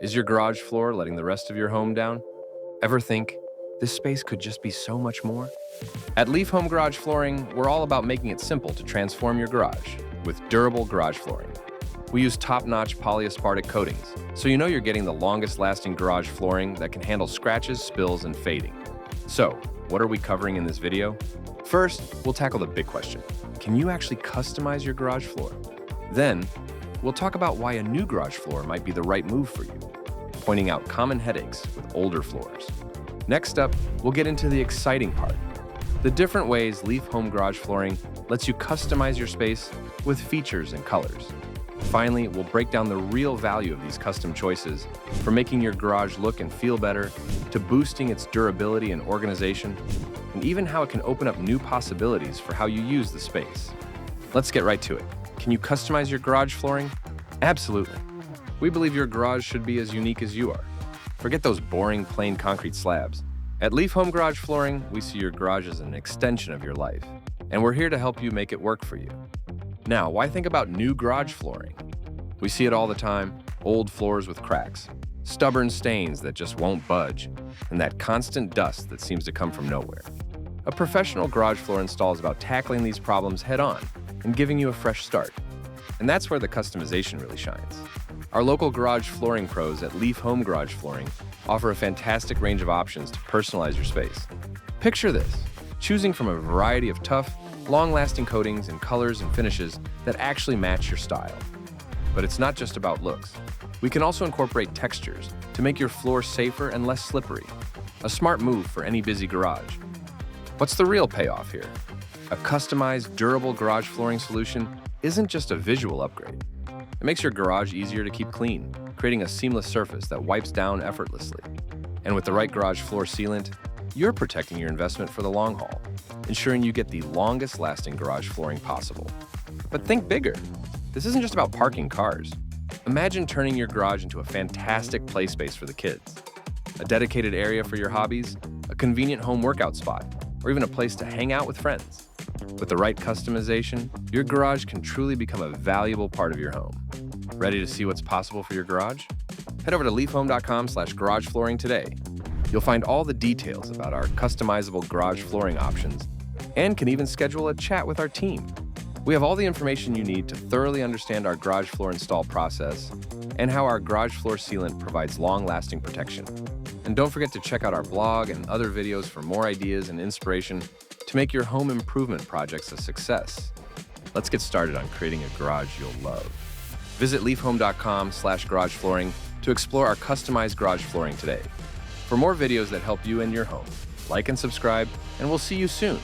Is your garage floor letting the rest of your home down? Ever think, this space could just be so much more? At Leaf Home Garage Flooring, we're all about making it simple to transform your garage with durable garage flooring. We use top-notch polyaspartic coatings, so you know you're getting the longest-lasting garage flooring that can handle scratches, spills, and fading. So, what are we covering in this video? First, we'll tackle the big question. Can you actually customize your garage floor? Then, we'll talk about why a new garage floor might be the right move for you, pointing out common headaches with older floors. Next up, we'll get into the exciting part, the different ways Leaf Home Garage Flooring lets you customize your space with features and colors. Finally, we'll break down the real value of these custom choices, from making your garage look and feel better, to boosting its durability and organization, and even how it can open up new possibilities for how you use the space. Let's get right to it. Can you customize your garage flooring? Absolutely. We believe your garage should be as unique as you are. Forget those boring, plain concrete slabs. At Leaf Home Garage Flooring, we see your garage as an extension of your life, and we're here to help you make it work for you. Now, why think about new garage flooring? We see it all the time: old floors with cracks, stubborn stains that just won't budge, and that constant dust that seems to come from nowhere. A professional garage floor install is about tackling these problems head-on and giving you a fresh start. And that's where the customization really shines. Our local garage flooring pros at Leaf Home Garage Flooring offer a fantastic range of options to personalize your space. Picture this: choosing from a variety of tough, long-lasting coatings and colors and finishes that actually match your style. But it's not just about looks. We can also incorporate textures to make your floor safer and less slippery. A smart move for any busy garage. What's the real payoff here? A customized, durable garage flooring solution isn't just a visual upgrade. It makes your garage easier to keep clean, creating a seamless surface that wipes down effortlessly. And with the right garage floor sealant, you're protecting your investment for the long haul, ensuring you get the longest-lasting garage flooring possible. But think bigger. This isn't just about parking cars. Imagine turning your garage into a fantastic play space for the kids. A dedicated area for your hobbies, a convenient home workout spot, or even a place to hang out with friends. With the right customization, your garage can truly become a valuable part of your home. Ready to see what's possible for your garage? Head over to leafhome.com/garage flooring today. You'll find all the details about our customizable garage flooring options and can even schedule a chat with our team. We have all the information you need to thoroughly understand our garage floor install process and how our garage floor sealant provides long-lasting protection. And don't forget to check out our blog and other videos for more ideas and inspiration to make your home improvement projects a success. Let's get started on creating a garage you'll love. Visit leafhome.com/garage flooring to explore our customized garage flooring today. For more videos that help you and your home, like and subscribe, and we'll see you soon.